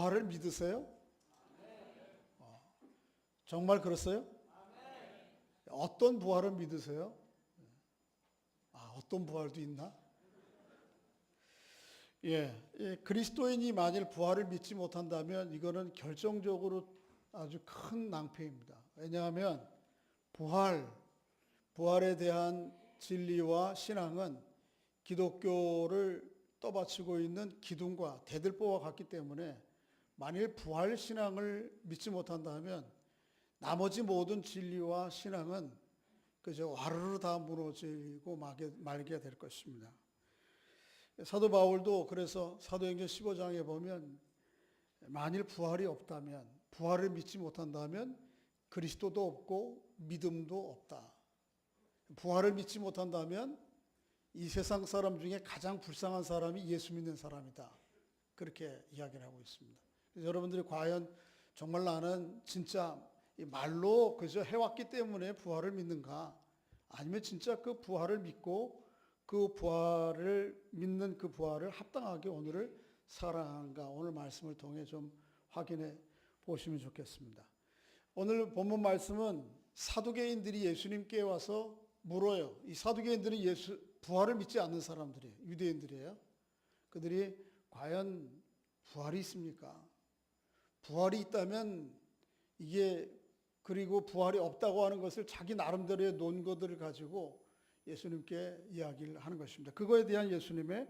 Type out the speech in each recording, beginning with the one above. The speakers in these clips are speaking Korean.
부활을 믿으세요? 정말 그렇어요? 어떤 부활을 믿으세요? 어떤 부활도 있나? 그리스도인이 만일 부활을 믿지 못한다면 이거는 결정적으로 아주 큰 낭패입니다. 왜냐하면 부활에 대한 진리와 신앙은 기독교를 떠받치고 있는 기둥과 대들보와 같기 때문에 만일 부활 신앙을 믿지 못한다면 나머지 모든 진리와 신앙은 그저 와르르 다 무너지고 말게 될 것입니다. 사도 바울도 그래서 사도행전 15장에 보면 만일 부활이 없다면, 부활을 믿지 못한다면 그리스도도 없고 믿음도 없다. 부활을 믿지 못한다면 이 세상 사람 중에 가장 불쌍한 사람이 예수 믿는 사람이다. 그렇게 이야기를 하고 있습니다. 그래서 여러분들이 과연 정말 나는 진짜 말로 그저 해왔기 때문에 부활을 믿는가? 아니면 진짜 그 부활을 믿고 그 부활을 믿는 그 부활을 합당하게 오늘을 살아가는가? 오늘 말씀을 통해 좀 확인해 보시면 좋겠습니다. 오늘 본문 말씀은 사두개인들이 예수님께 와서 물어요. 이 사두개인들은 부활을 믿지 않는 사람들이에요. 유대인들이에요. 그들이 과연 부활이 있습니까? 부활이 있다면 그리고 부활이 없다고 하는 것을 자기 나름대로의 논거들을 가지고 예수님께 이야기를 하는 것입니다. 그거에 대한 예수님의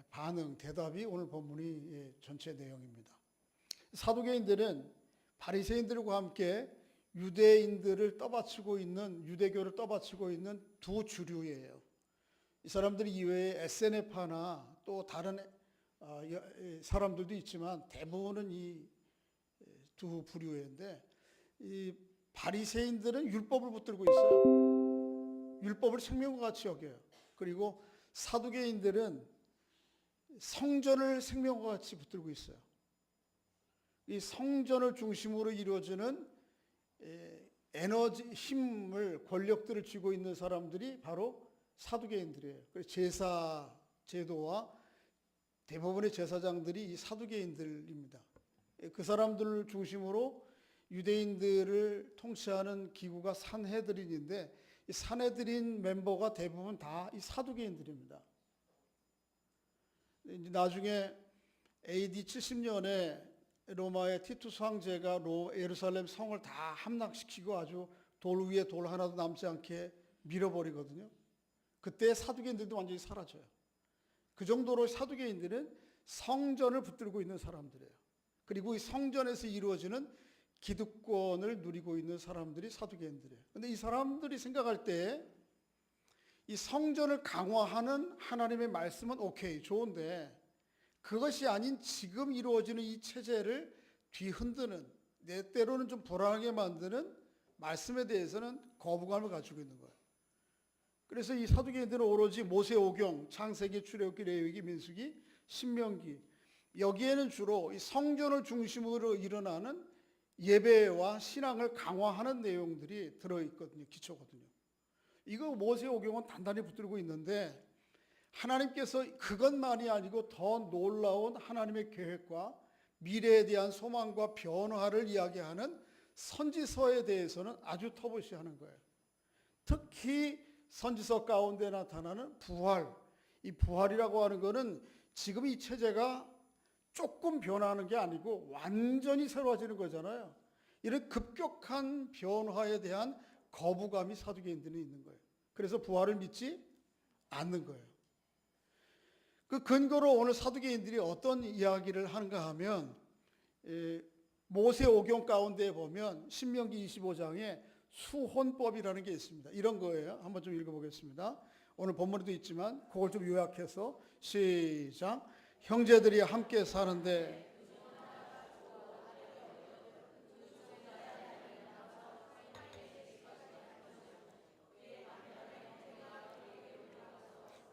반응, 대답이 오늘 본문이 전체 내용입니다. 사두개인들은 바리새인들과 함께 유대교를 떠받치고 있는 두 주류예요. 이 사람들 이외에 SNF파나 또 다른 사람들도 있지만 대부분은 이 두 부류인데, 이 바리새인들은 율법을 붙들고 있어요. 율법을 생명과 같이 여겨요. 그리고 사두개인들은 성전을 생명과 같이 붙들고 있어요. 이 성전을 중심으로 이루어지는 힘을, 권력들을 쥐고 있는 사람들이 바로 사두개인들이에요. 그래서 제사 제도와 대부분의 제사장들이 이 사두개인들입니다. 그 사람들을 중심으로 유대인들을 통치하는 기구가 산헤드린인데, 이 산헤드린 멤버가 대부분 다 이 사두개인들입니다. 나중에 AD 70년에 로마의 티투스 황제가 예루살렘 성을 다 함락시키고 아주 돌 위에 돌 하나도 남지 않게 밀어버리거든요. 그때 사두개인들도 완전히 사라져요. 그 정도로 사두개인들은 성전을 붙들고 있는 사람들이에요. 그리고 이 성전에서 이루어지는 기득권을 누리고 있는 사람들이 사두개인들이에요. 그런데 이 사람들이 생각할 때 이 성전을 강화하는 하나님의 말씀은 오케이, 좋은데 그것이 아닌 지금 이루어지는 이 체제를 뒤흔드는, 때로는 좀 불안하게 만드는 말씀에 대해서는 거부감을 가지고 있는 거예요. 그래서 이 사두개인들은 오로지 모세오경, 창세기, 출애굽기, 레위기, 민수기, 신명기, 여기에는 주로 이 성전을 중심으로 일어나는 예배와 신앙을 강화하는 내용들이 들어있거든요. 기초거든요. 이거 모세오경은 단단히 붙들고 있는데, 하나님께서 그것만이 아니고 더 놀라운 하나님의 계획과 미래에 대한 소망과 변화를 이야기하는 선지서에 대해서는 아주 터부시하는 거예요. 특히 선지서 가운데 나타나는 부활, 이 부활이라고 하는 것은 지금 이 체제가 조금 변화하는 게 아니고 완전히 새로워지는 거잖아요. 이런 급격한 변화에 대한 거부감이 사두개인들은 있는 거예요. 그래서 부활을 믿지 않는 거예요. 그 근거로 오늘 사두개인들이 어떤 이야기를 하는가 하면, 모세오경 가운데 보면 신명기 25장에 수혼법이라는 게 있습니다. 이런 거예요. 한번 좀 읽어보겠습니다. 오늘 본문에도 있지만 그걸 좀 요약해서 시작. 형제들이 함께 사는데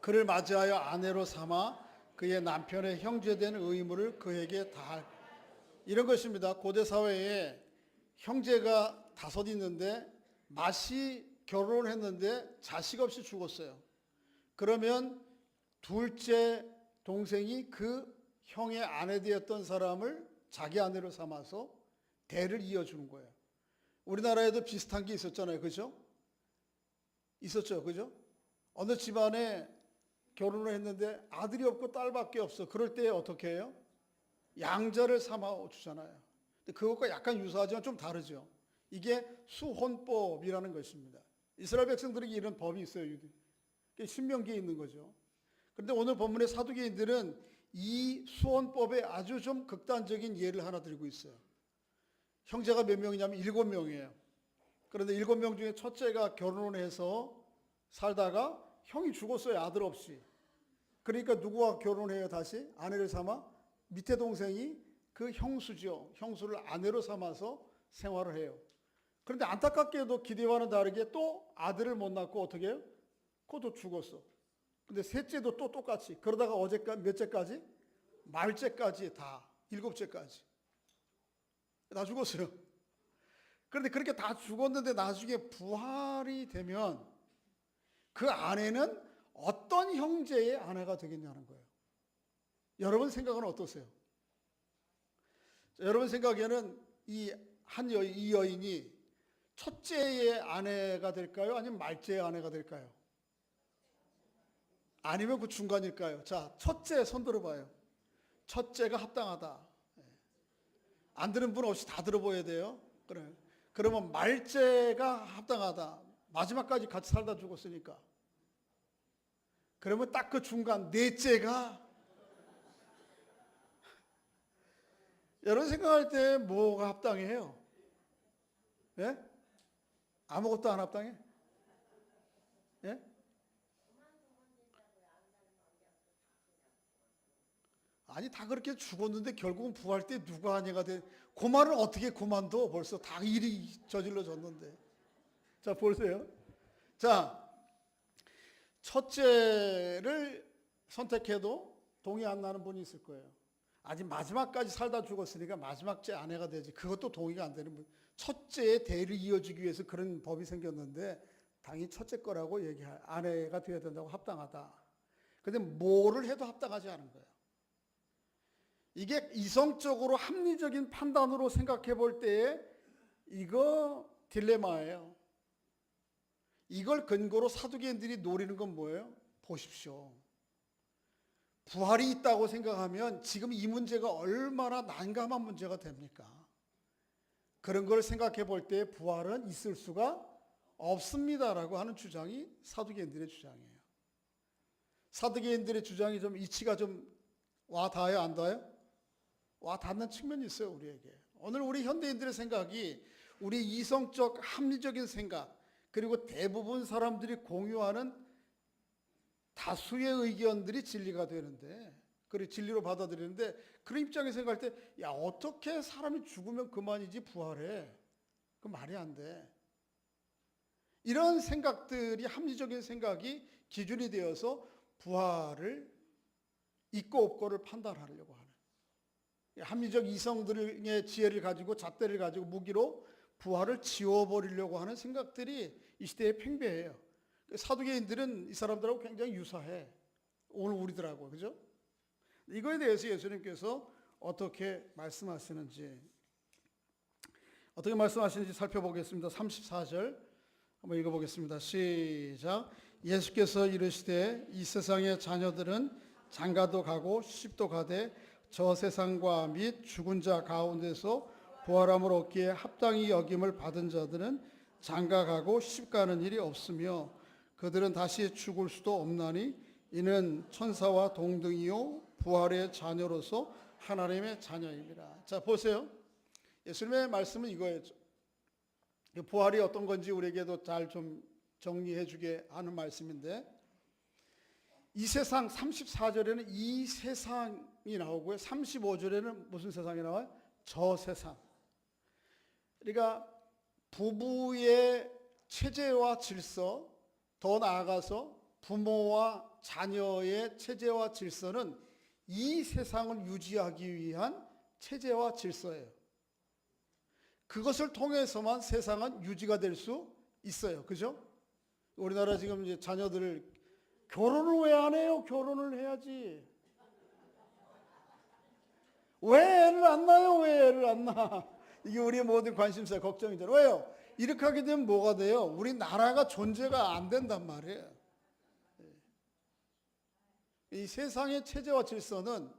그를 맞이하여 아내로 삼아 그의 남편의 형제된 의무를 그에게 다할, 이런 것입니다. 고대 사회에 형제가 5 있는데 맏이 결혼을 했는데 자식 없이 죽었어요. 그러면 둘째 동생이 그 형의 아내 되었던 사람을 자기 아내로 삼아서 대를 이어주는 거예요. 우리나라에도 비슷한 게 있었잖아요. 그죠? 있었죠. 그죠? 어느 집안에 결혼을 했는데 아들이 없고 딸밖에 없어. 그럴 때 어떻게 해요? 양자를 삼아 주잖아요. 근데 그것과 약간 유사하지만 좀 다르죠. 이게 수혼법이라는 것입니다. 이스라엘 백성들에게 이런 법이 있어요. 신명기에 있는 거죠. 그런데 오늘 본문의 사두개인들은 이 수혼법에 아주 좀 극단적인 예를 하나 들고 있어요. 형제가 몇 명이냐면 7명이에요. 그런데 7명 중에 첫째가 결혼을 해서 살다가 형이 죽었어요. 아들 없이. 그러니까 누구와 결혼해요? 다시 아내를 삼아? 밑에 동생이 그 형수죠. 형수를 아내로 삼아서 생활을 해요. 그런데 안타깝게도 기대와는 다르게 또 아들을 못 낳고 어떻게 해요? 그것도 죽었어. 근데 셋째도 또 똑같이. 그러다가 어제까지 몇째까지? 말째까지 다. 7째까지. 다 죽었어요. 그런데 그렇게 다 죽었는데 나중에 부활이 되면 그 아내는 어떤 형제의 아내가 되겠냐는 거예요. 여러분 생각은 어떠세요? 여러분 생각에는 이 여인이 첫째의 아내가 될까요? 아니면 말째의 아내가 될까요? 아니면 그 중간일까요? 자, 첫째 손 들어봐요. 첫째가 합당하다. 안 들은 분 없이 다 들어보아야 돼요. 그래. 그러면 말째가 합당하다. 마지막까지 같이 살다 죽었으니까. 그러면 딱 그 중간 넷째가 여러분 생각할 때 뭐가 합당해요? 예? 아무것도 안 합당해? 예? 아니 다 그렇게 죽었는데 결국은 부활 때 누가 아내가 돼? 그 말은 어떻게 그만둬? 벌써 다 일이 저질러졌는데. 자 보세요. 자 첫째를 선택해도 동의 안 나는 분이 있을 거예요. 아직 마지막까지 살다 죽었으니까 마지막째 아내가 되지. 그것도 동의가 안 되는 분. 첫째의 대를 이어주기 위해서 그런 법이 생겼는데 당연히 첫째 거라고 아내가 되어야 된다고 합당하다. 근데 뭐를 해도 합당하지 않은 거예요. 이게 이성적으로 합리적인 판단으로 생각해 볼 때에 이거 딜레마예요. 이걸 근거로 사두개인들이 노리는 건 뭐예요? 보십시오. 부활이 있다고 생각하면 지금 이 문제가 얼마나 난감한 문제가 됩니까? 그런 걸 생각해 볼 때 부활은 있을 수가 없습니다라고 하는 주장이 사두개인들의 주장이에요. 사두개인들의 주장이 좀 이치가 좀 와 닿아요? 안 닿아요? 와 닿는 측면이 있어요, 우리에게. 오늘 우리 현대인들의 생각이 우리 이성적 합리적인 생각 그리고 대부분 사람들이 공유하는 다수의 의견들이 진리가 되는데 그리고 진리로 받아들이는데 그런 입장에서 생각할 때 야 어떻게 사람이 죽으면 그만이지 부활해? 그 말이 안 돼. 이런 생각들이 합리적인 생각이 기준이 되어서 부활을 있고 없고를 판단하려고 하는 합리적 이성들의 지혜를 가지고 잣대를 가지고 무기로 부활을 지워버리려고 하는 생각들이 이 시대에 팽배해요. 사두개인들은 이 사람들하고 굉장히 유사해. 오늘 우리들하고 그죠? 이거에 대해서 예수님께서 어떻게 말씀하시는지 살펴보겠습니다. 34절 한번 읽어보겠습니다. 시작. 예수께서 이르시되 이 세상의 자녀들은 장가도 가고 시집도 가되 저 세상과 및 죽은 자 가운데서 부활함을 얻기에 합당히 여김을 받은 자들은 장가 가고 시집 가는 일이 없으며 그들은 다시 죽을 수도 없나니 이는 천사와 동등이요 부활의 자녀로서 하나님의 자녀입니다. 자 보세요. 예수님의 말씀은 이거예요. 부활이 어떤 건지 우리에게도 잘 좀 정리해 주게 하는 말씀인데 이 세상 34절에는 이 세상이 나오고요. 35절에는 무슨 세상이 나와요? 저 세상. 그러니까 부부의 체제와 질서, 더 나아가서 부모와 자녀의 체제와 질서는 이 세상을 유지하기 위한 체제와 질서예요. 그것을 통해서만 세상은 유지가 될 수 있어요. 그죠? 우리나라 지금 이제 자녀들을 결혼을 왜 안 해요? 결혼을 해야지. 왜 애를 안 낳아요? 왜 애를 안 낳아? 이게 우리의 모든 관심사, 걱정이잖아요. 왜요? 이렇게 하게 되면 뭐가 돼요? 우리 나라가 존재가 안 된단 말이에요. 이 세상의 체제와 질서는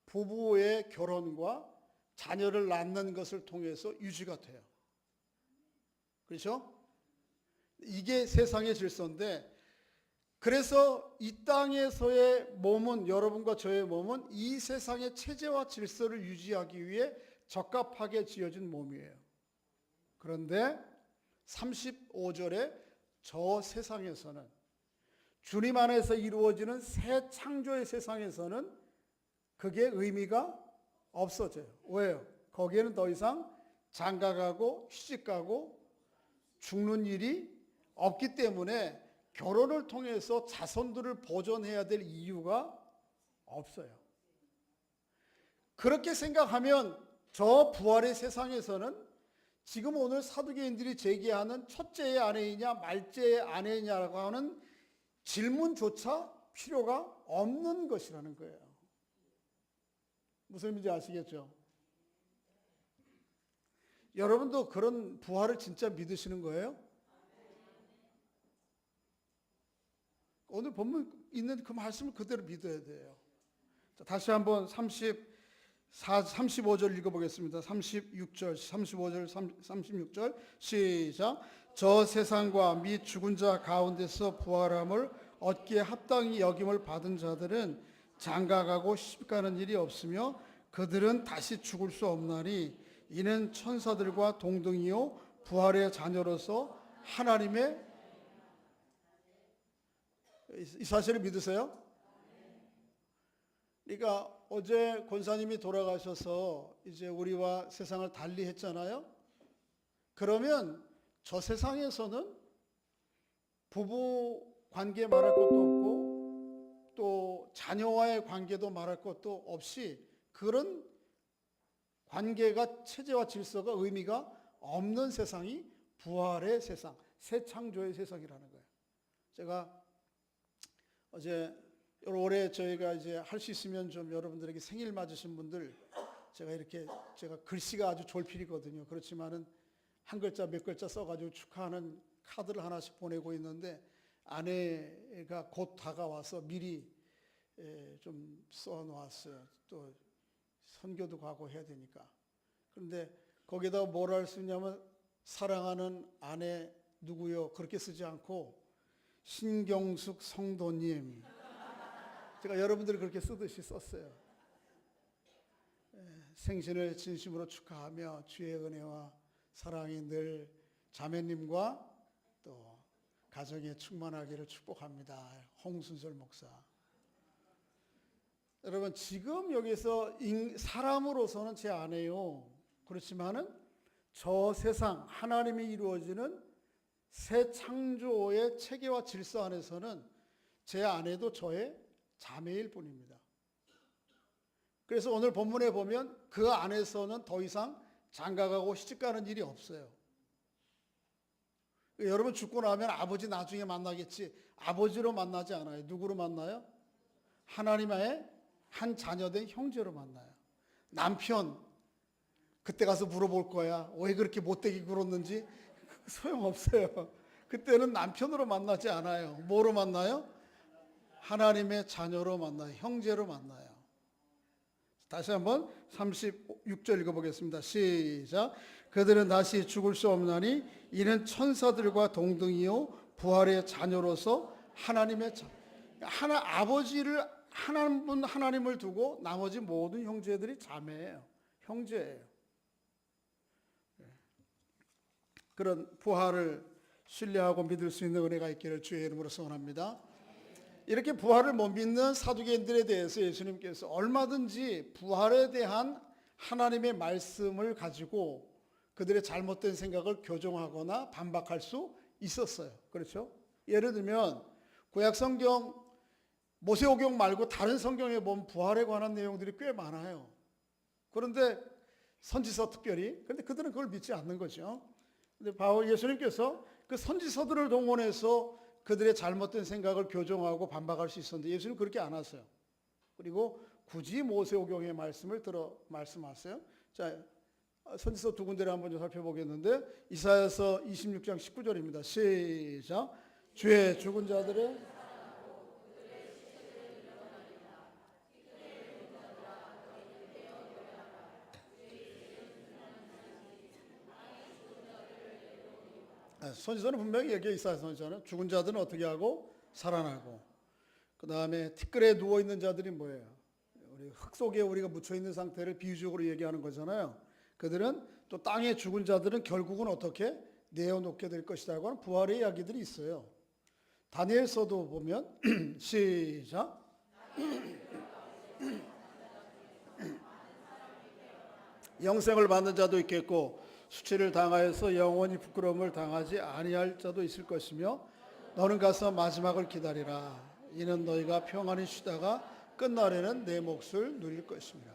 부부의 결혼과 자녀를 낳는 것을 통해서 유지가 돼요. 그렇죠? 이게 세상의 질서인데, 그래서 이 땅에서의 몸은, 여러분과 저의 몸은 이 세상의 체제와 질서를 유지하기 위해 적합하게 지어진 몸이에요. 그런데 35절에 저 세상에서는, 주님 안에서 이루어지는 새 창조의 세상에서는 그게 의미가 없어져요. 왜요? 거기에는 더 이상 장가가고 시집가고 죽는 일이 없기 때문에 결혼을 통해서 자손들을 보존해야 될 이유가 없어요. 그렇게 생각하면 저 부활의 세상에서는 지금 오늘 사두개인들이 제기하는 첫째의 아내이냐 말째의 아내이냐라고 하는 질문조차 필요가 없는 것이라는 거예요. 무슨 의미인지 아시겠죠? 여러분도 그런 부활을 진짜 믿으시는 거예요? 오늘 본문 있는 그 말씀을 그대로 믿어야 돼요. 자, 다시 한번 35절 읽어보겠습니다. 36절, 35절, 36절 시작. 저 세상과 및 죽은 자 가운데서 부활함을 얻기에 합당히 여김을 받은 자들은 장가가고 시집가는 일이 없으며 그들은 다시 죽을 수 없나니 이는 천사들과 동등이요 부활의 자녀로서 하나님의, 이 사실을 믿으세요? 그러니까 어제 권사님이 돌아가셔서 이제 우리와 세상을 달리 했잖아요. 그러면 저 세상에서는 부부 관계 말할 것도 없고 또 자녀와의 관계도 말할 것도 없이 그런 관계가, 체제와 질서가 의미가 없는 세상이 부활의 세상, 새 창조의 세상이라는 거예요. 제가 어제 올해 저희가 이제 할 수 있으면 좀 여러분들에게 생일 맞으신 분들, 제가 글씨가 아주 졸필이거든요. 그렇지만은 한 글자 몇 글자 써가지고 축하하는 카드를 하나씩 보내고 있는데 아내가 곧 다가와서 미리 좀 써놓았어요. 또 선교도 가고 해야 되니까. 그런데 거기다가 뭘 할 수 있냐면 사랑하는 아내 누구요? 그렇게 쓰지 않고 신경숙 성도님. 제가 여러분들이 그렇게 쓰듯이 썼어요. 생신을 진심으로 축하하며 주의 은혜와 사랑이 늘 자매님과 또 가정에 충만하기를 축복합니다. 홍순설 목사. 여러분, 지금 여기서 사람으로서는 제 아내요. 그렇지만은 저 세상 하나님이 이루어지는 새 창조의 체계와 질서 안에서는 제 아내도 저의 자매일 뿐입니다. 그래서 오늘 본문에 보면 그 안에서는 더 이상 장가가고 시집가는 일이 없어요. 여러분 죽고 나면 아버지 나중에 만나겠지. 아버지로 만나지 않아요. 누구로 만나요? 하나님의 한 자녀된 형제로 만나요. 남편 그때 가서 물어볼 거야. 왜 그렇게 못되게 굴었는지. 소용없어요. 그때는 남편으로 만나지 않아요. 뭐로 만나요? 하나님의 자녀로 만나요. 형제로 만나요. 다시 한번 36절 읽어보겠습니다. 시작. 그들은 다시 죽을 수 없나니 이는 천사들과 동등이요 부활의 자녀로서 하나님의 아버지를 하나님을 두고 나머지 모든 형제들이 자매예요. 형제예요. 그런 부활을 신뢰하고 믿을 수 있는 은혜가 있기를 주의 이름으로 소원합니다. 이렇게 부활을 못 믿는 사두개인들에 대해서 예수님께서 얼마든지 부활에 대한 하나님의 말씀을 가지고 그들의 잘못된 생각을 교정하거나 반박할 수 있었어요. 그렇죠? 예를 들면 구약 성경 모세오경 말고 다른 성경에 보면 부활에 관한 내용들이 꽤 많아요. 그런데 선지서 특별히, 그런데 그들은 그걸 믿지 않는 거죠. 근데 예수님께서 그 선지서들을 동원해서 그들의 잘못된 생각을 교정하고 반박할 수 있었는데 예수님은 그렇게 안 하세요. 그리고 굳이 모세오경의 말씀을 들어 말씀하세요. 자, 선지서 두 군데를 한번 좀 살펴보겠는데 이사야서 26장 19절입니다. 시작. 주의 죽은 자들의 선지서는 분명히 얘기해. 이사야 선지서는 죽은 자들은 어떻게 하고 살아나고, 그 다음에 티끌에 누워 있는 자들이 뭐예요? 우리 흙 속에 우리가 묻혀 있는 상태를 비유적으로 얘기하는 거잖아요. 그들은 또 땅에 죽은 자들은 결국은 어떻게 내어놓게 될 것이라고 하는 부활의 이야기들이 있어요. 다니엘서도 보면 시작. 영생을 받는 자도 있겠고 수치를 당하여서 영원히 부끄러움을 당하지 아니할 자도 있을 것이며 너는 가서 마지막을 기다리라. 이는 너희가 평안히 쉬다가 끝날에는 내 몫을 누릴 것입니다.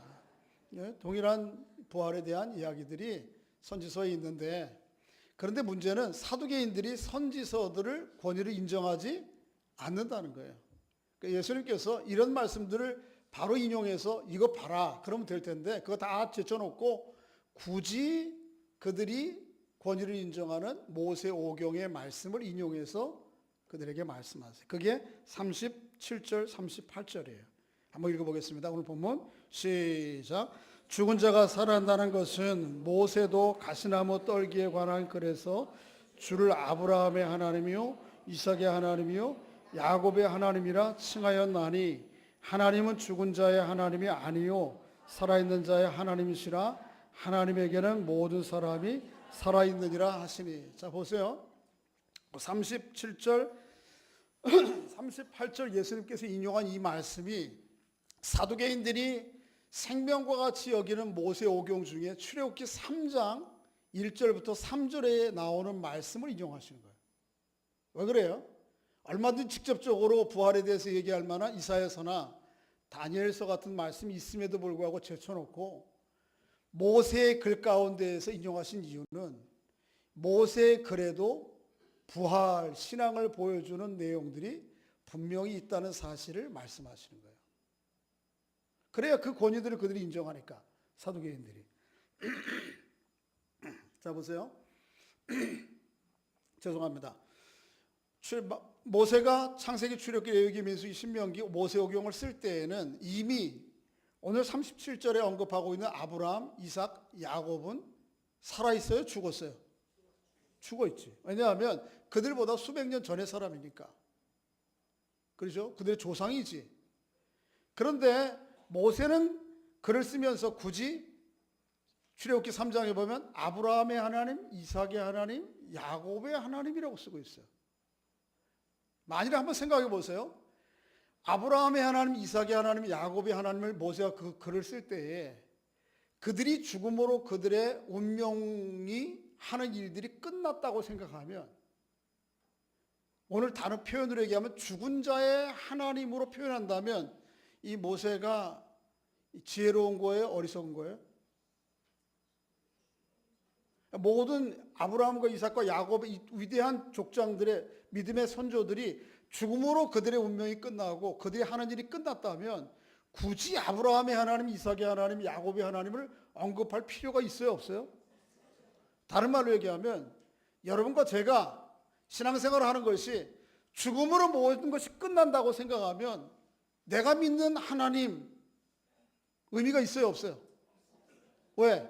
동일한 부활에 대한 이야기들이 선지서에 있는데, 그런데 문제는 사두개인들이 선지서들을 권위를 인정하지 않는다는 거예요. 그러니까 예수님께서 이런 말씀들을 바로 인용해서 이거 봐라 그러면 될 텐데 그거 다 제쳐놓고 굳이 그들이 권위를 인정하는 모세오경의 말씀을 인용해서 그들에게 말씀하세요. 그게 37절 38절이에요. 한번 읽어보겠습니다. 오늘 본문 시작. 죽은 자가 살아난다는 것은 모세도 가시나무 떨기에 관한 글에서 주를 아브라함의 하나님이요 이삭의 하나님이요 야곱의 하나님이라 칭하였나니 하나님은 죽은 자의 하나님이 아니요 살아있는 자의 하나님이시라. 하나님에게는 모든 사람이 살아있느니라 하시니. 자 보세요. 37절 38절 예수님께서 인용한 이 말씀이 사두개인들이 생명과 같이 여기는 모세오경 중에 출애굽기 3장 1절부터 3절에 나오는 말씀을 인용하시는 거예요. 왜 그래요? 얼마든지 직접적으로 부활에 대해서 얘기할 만한 이사야서나 다니엘서 같은 말씀이 있음에도 불구하고 제쳐놓고 모세의 글 가운데에서 인용하신 이유는 모세의 글에도 부활, 신앙을 보여주는 내용들이 분명히 있다는 사실을 말씀하시는 거예요. 그래야 그 권위들을 그들이 인정하니까, 사두개인들이. 자 보세요. 죄송합니다. 모세가 창세기, 출애굽기, 레위기, 민수기, 신명기, 모세오경을 쓸 때에는 이미 오늘 37절에 언급하고 있는 아브라함, 이삭, 야곱은 살아있어요? 죽었어요? 죽어있지. 왜냐하면 그들보다 수백 년 전의 사람이니까. 그렇죠? 그들의 조상이지. 그런데 모세는 글을 쓰면서 굳이 출애굽기 3장에 보면 아브라함의 하나님, 이삭의 하나님, 야곱의 하나님이라고 쓰고 있어요. 만일에 한번 생각해 보세요. 아브라함의 하나님, 이삭의 하나님, 야곱의 하나님을 모세가 그 글을 쓸 때에 그들이 죽음으로 그들의 운명이 하는 일들이 끝났다고 생각하면, 오늘 다른 표현으로 얘기하면 죽은 자의 하나님으로 표현한다면 이 모세가 지혜로운 거예요? 어리석은 거예요? 모든 아브라함과 이삭과 야곱의 위대한 족장들의 믿음의 선조들이 죽음으로 그들의 운명이 끝나고 그들이 하는 일이 끝났다면 굳이 아브라함의 하나님, 이삭의 하나님, 야곱의 하나님을 언급할 필요가 있어요? 없어요? 다른 말로 얘기하면 여러분과 제가 신앙생활을 하는 것이 죽음으로 모든 것이 끝난다고 생각하면 내가 믿는 하나님 의미가 있어요? 없어요? 왜?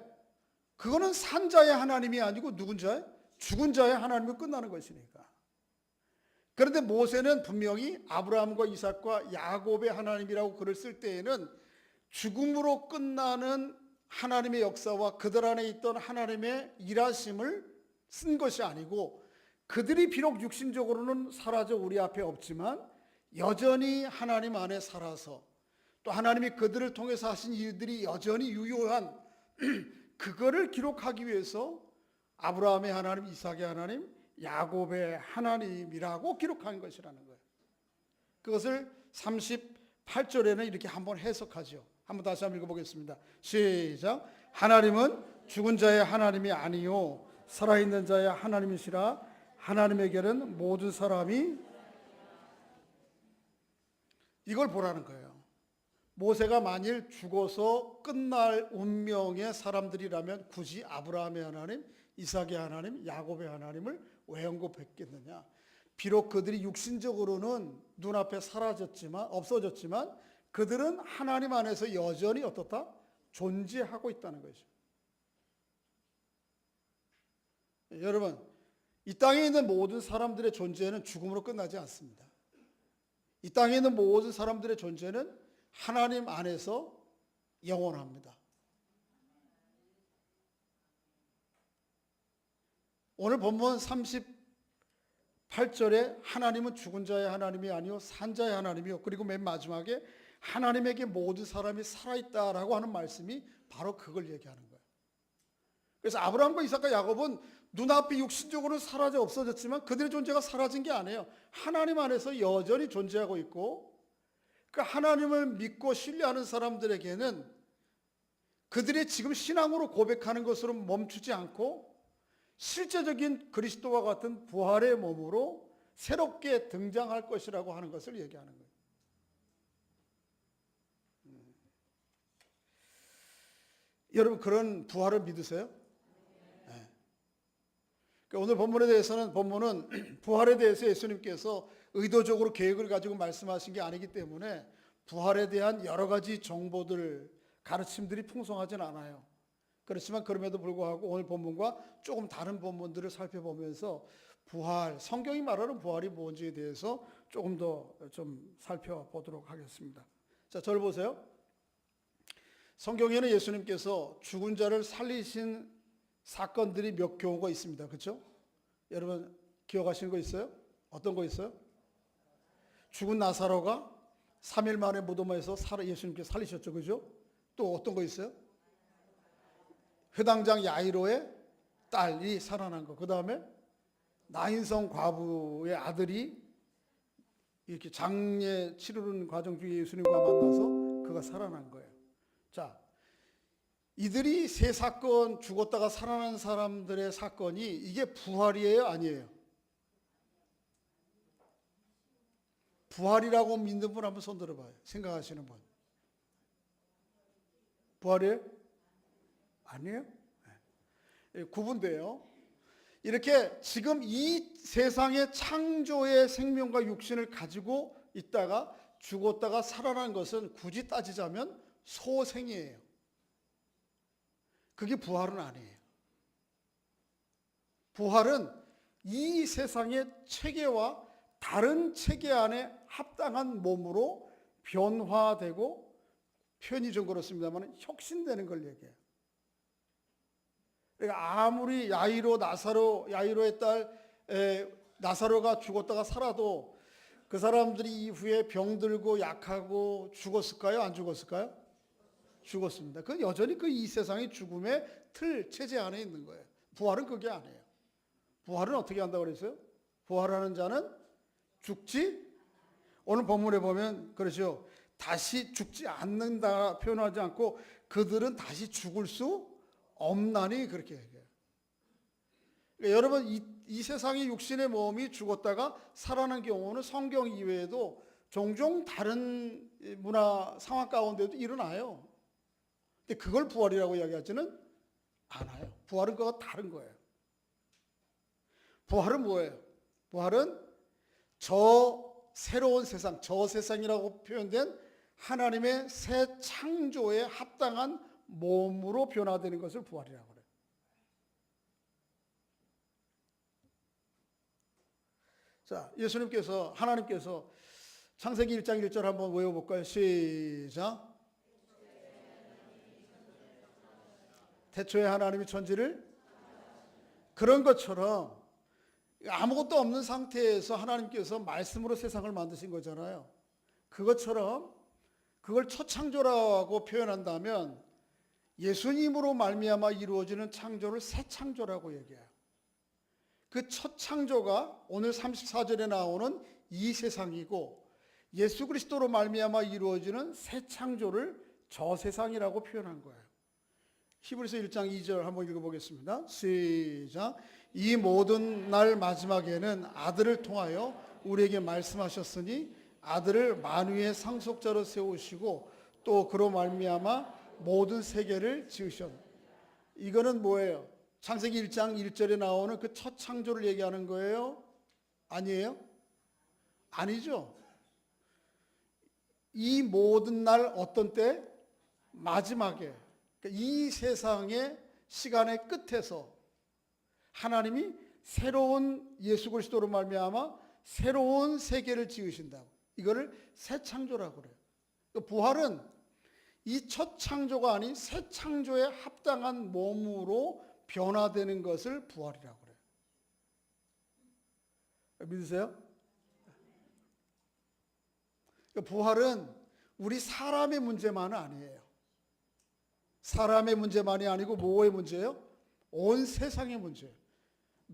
그거는 산 자의 하나님이 아니고 누군 자의? 죽은 자의 하나님이 끝나는 것이니까. 그런데 모세는 분명히 아브라함과 이삭과 야곱의 하나님이라고 글을 쓸 때에는 죽음으로 끝나는 하나님의 역사와 그들 안에 있던 하나님의 일하심을 쓴 것이 아니고, 그들이 비록 육신적으로는 사라져 우리 앞에 없지만 여전히 하나님 안에 살아서 또 하나님이 그들을 통해서 하신 일들이 여전히 유효한 그거를 기록하기 위해서 아브라함의 하나님, 이삭의 하나님, 야곱의 하나님이라고 기록한 것이라는 거예요. 그것을 38절에는 이렇게 한번 해석하죠. 한번 다시 한번 읽어보겠습니다. 시작. 하나님은 죽은 자의 하나님이 아니요 살아있는 자의 하나님이시라. 하나님에게는 모든 사람이, 이걸 보라는 거예요. 모세가 만일 죽어서 끝날 운명의 사람들이라면 굳이 아브라함의 하나님, 이삭의 하나님, 야곱의 하나님을 왜 언급했겠느냐. 비록 그들이 육신적으로는 눈앞에 없어졌지만 그들은 하나님 안에서 여전히 어떻다? 존재하고 있다는 거죠. 여러분, 이 땅에 있는 모든 사람들의 존재는 죽음으로 끝나지 않습니다. 이 땅에 있는 모든 사람들의 존재는 하나님 안에서 영원합니다. 오늘 본문 38절에 하나님은 죽은 자의 하나님이 아니요 산 자의 하나님이요, 그리고 맨 마지막에 하나님에게 모든 사람이 살아있다라고 하는 말씀이 바로 그걸 얘기하는 거예요. 그래서 아브라함과 이삭과 야곱은 눈앞에 육신적으로 사라져 없어졌지만 그들의 존재가 사라진 게 아니에요. 하나님 안에서 여전히 존재하고 있고, 그 하나님을 믿고 신뢰하는 사람들에게는 그들의 지금 신앙으로 고백하는 것으로 멈추지 않고 실제적인 그리스도와 같은 부활의 몸으로 새롭게 등장할 것이라고 하는 것을 얘기하는 거예요. 여러분, 그런 부활을 믿으세요? 네. 오늘 본문은 부활에 대해서 예수님께서 의도적으로 계획을 가지고 말씀하신 게 아니기 때문에 부활에 대한 여러 가지 정보들, 가르침들이 풍성하진 않아요. 그렇지만 그럼에도 불구하고 오늘 본문과 조금 다른 본문들을 살펴보면서 부활, 성경이 말하는 부활이 뭔지에 대해서 조금 더 좀 살펴보도록 하겠습니다. 자, 저를 보세요. 성경에는 예수님께서 죽은 자를 살리신 사건들이 몇 경우가 있습니다. 그렇죠? 여러분 기억하시는 거 있어요? 어떤 거 있어요? 죽은 나사로가 3일 만에 무덤에서 예수님께서 살리셨죠. 그죠? 또 어떤 거 있어요? 회당장 야이로의 딸이 살아난 거. 그 다음에 나인성 과부의 아들이 이렇게 장례 치르는 과정 중에 예수님과 만나서 그가 살아난 거예요. 자, 이들이 세 사건, 죽었다가 살아난 사람들의 사건이 이게 부활이에요, 아니에요? 부활이라고 믿는 분 한번 손 들어봐요. 생각하시는 분. 부활이에요? 아니에요? 네. 구분돼요. 이렇게 지금 이 세상의 창조의 생명과 육신을 가지고 있다가 죽었다가 살아난 것은 굳이 따지자면 소생이에요. 그게 부활은 아니에요. 부활은 이 세상의 체계와 다른 체계 안에 합당한 몸으로 변화되고, 표현이 좀 그렇습니다만 혁신되는 걸 얘기해요. 그러니까 아무리 야이로의 딸 나사로가 죽었다가 살아도 그 사람들이 이후에 병들고 약하고 죽었을까요? 안 죽었을까요? 죽었습니다. 그 여전히 그 이 세상의 죽음의 틀, 체제 안에 있는 거예요. 부활은 그게 아니에요. 부활은 어떻게 한다고 그랬어요? 부활하는 자는 죽지, 오늘 본문에 보면 그렇죠. 다시 죽지 않는다 표현하지 않고 그들은 다시 죽을 수 없나니 그렇게 얘기해요. 그러니까 여러분 이 세상의 육신의 몸이 죽었다가 살아난 경우는 성경 이외에도 종종 다른 문화 상황 가운데도 일어나요. 근데 그걸 부활이라고 이야기하지는 않아요. 부활은 그거와 다른 거예요. 부활은 뭐예요? 부활은 저 새로운 세상, 저 세상이라고 표현된 하나님의 새 창조에 합당한 몸으로 변화되는 것을 부활이라고 그래요. 자, 하나님께서 창세기 1장 1절 한번 외워볼까요? 시작. 태초에 하나님이 천지를, 그런 것처럼 아무것도 없는 상태에서 하나님께서 말씀으로 세상을 만드신 거잖아요. 그것처럼 그걸 초창조라고 표현한다면 예수님으로 말미암아 이루어지는 창조를 새 창조라고 얘기해요. 그 첫 창조가 오늘 34절에 나오는 이 세상이고, 예수 그리스도로 말미암아 이루어지는 새 창조를 저 세상이라고 표현한 거예요. 히브리서 1장 2절 한번 읽어보겠습니다. 시작. 이 모든 날 마지막에는 아들을 통하여 우리에게 말씀하셨으니 아들을 만유의 상속자로 세우시고 또 그로 말미암아 모든 세계를 지으셨. 이거는 뭐예요? 창세기 1장 1절에 나오는 그 첫 창조를 얘기하는 거예요? 아니에요? 아니죠. 이 모든 날 어떤 때? 마지막에. 이 세상의 시간의 끝에서 하나님이 새로운 예수 그리스도로 말미암아 새로운 세계를 지으신다고. 이거를 새 창조라고 그래요. 부활은 이 첫 창조가 아닌 새 창조에 합당한 몸으로 변화되는 것을 부활이라고 그래요. 믿으세요? 부활은 우리 사람의 문제만은 아니에요. 사람의 문제만이 아니고 뭐의 문제예요? 온 세상의 문제예요.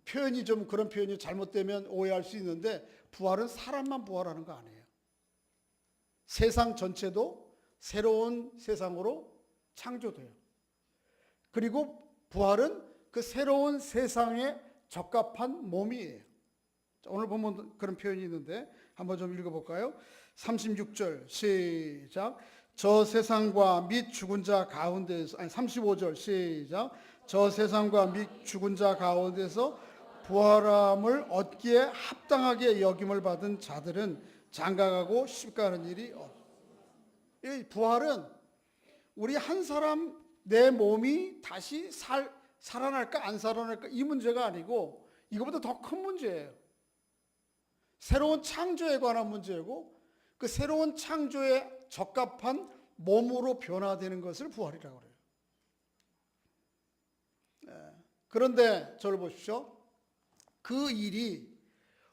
표현이 좀 그런 표현이 잘못되면 오해할 수 있는데 부활은 사람만 부활하는 거 아니에요. 세상 전체도 새로운 세상으로 창조돼요. 그리고 부활은 그 새로운 세상에 적합한 몸이에요. 오늘 보면 그런 표현이 있는데 한번 좀 읽어볼까요? 36절 시작. 저 세상과 및 죽은 자 가운데서 35절 시작. 저 세상과 및 죽은 자 가운데서 부활함을 얻기에 합당하게 여김을 받은 자들은 장가가고 시집가는 일이 없다. 이 부활은 우리 한 사람 내 몸이 다시 살아날까 안 살아날까 이 문제가 아니고 이거보다 더 큰 문제예요. 새로운 창조에 관한 문제고 그 새로운 창조에 적합한 몸으로 변화되는 것을 부활이라고 그래요. 그런데 저를 보십시오. 그 일이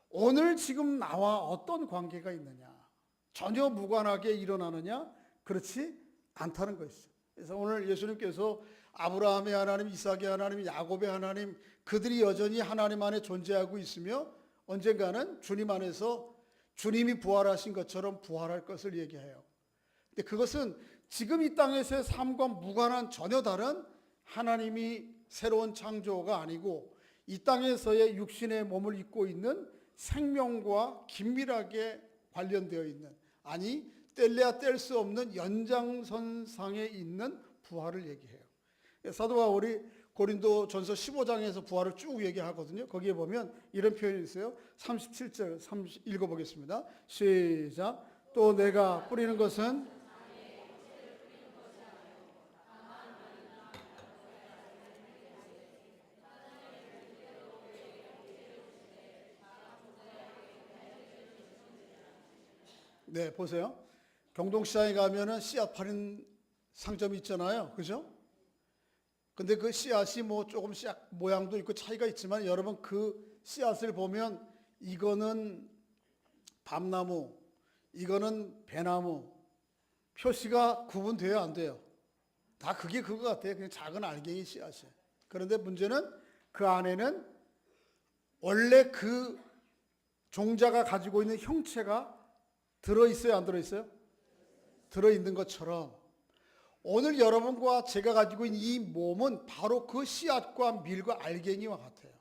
오늘 지금 나와 어떤 관계가 있느냐? 전혀 무관하게 일어나느냐? 그렇지 않다는 것이죠. 그래서 오늘 예수님께서 아브라함의 하나님, 이삭의 하나님, 야곱의 하나님, 그들이 여전히 하나님 안에 존재하고 있으며 언젠가는 주님 안에서 주님이 부활하신 것처럼 부활할 것을 얘기해요. 근데 그것은 지금 이 땅에서의 삶과 무관한 전혀 다른 하나님이 새로운 창조가 아니고 이 땅에서의 육신의 몸을 입고 있는 생명과 긴밀하게 관련되어 있는, 아니 뗄래야 뗄 수 없는 연장선상에 있는 부활을 얘기해요. 사도 바울이 고린도 전서 15장에서 부활을 쭉 얘기하거든요. 거기에 보면 이런 표현이 있어요. 37절 읽어보겠습니다. 시작. 또 내가 뿌리는 것은 네, 보세요. 경동시장에 가면은 씨앗 파는 상점이 있잖아요. 그죠? 근데 그 씨앗이 뭐 조금 씨앗 모양도 있고 차이가 있지만 여러분 그 씨앗을 보면 이거는 밤나무, 이거는 배나무, 표시가 구분돼요, 안 돼요? 다 그게 그거 같아요. 그냥 작은 알갱이 씨앗이에요. 그런데 문제는 그 안에는 원래 그 종자가 가지고 있는 형체가 들어있어요, 안 들어있어요? 들어있는 것처럼 오늘 여러분과 제가 가지고 있는 이 몸은 바로 그 씨앗과 밀과 알갱이와 같아요.